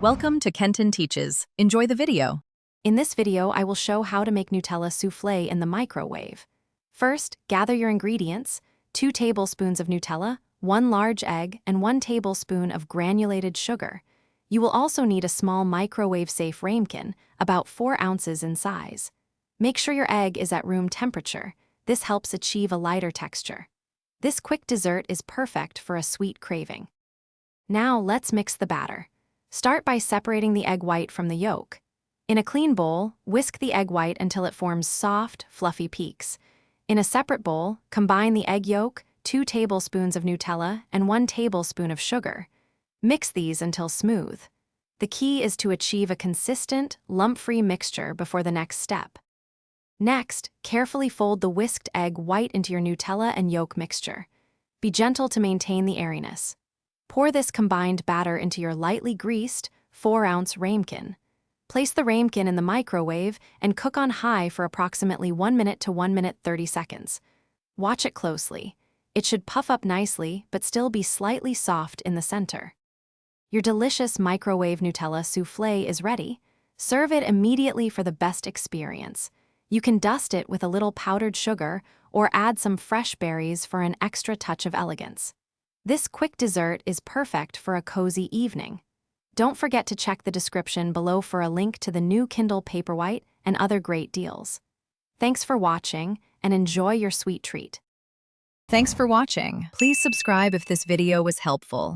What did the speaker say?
Welcome to Kenton Teaches. Enjoy the video. In this video, I will show how to make Nutella soufflé in the microwave. First, gather your ingredients: 2 tablespoons of Nutella, 1 large egg, and 1 tablespoon of granulated sugar. You will also need a small microwave-safe ramekin, about 4 ounces in size. Make sure your egg is at room temperature. This helps achieve a lighter texture. This quick dessert is perfect for a sweet craving. Now let's mix the batter. Start by separating the egg white from the yolk. In a clean bowl, whisk the egg white until it forms soft, fluffy peaks. In a separate bowl, combine the egg yolk, 2 tablespoons of Nutella, and 1 tablespoon of sugar. Mix these until smooth. The key is to achieve a consistent, lump-free mixture before the next step. Next, carefully fold the whisked egg white into your Nutella and yolk mixture. Be gentle to maintain the airiness. Pour this combined batter into your lightly greased, 4-ounce ramekin. Place the ramekin in the microwave and cook on high for approximately 1 minute to 1 minute 30 seconds. Watch it closely. It should puff up nicely but still be slightly soft in the center. Your delicious microwave Nutella soufflé is ready. Serve it immediately for the best experience. You can dust it with a little powdered sugar or add some fresh berries for an extra touch of elegance. This quick dessert is perfect for a cozy evening. Don't forget to check the description below for a link to the new Kindle Paperwhite and other great deals. Thanks for watching and enjoy your sweet treat. Thanks for watching. Please subscribe if this video was helpful.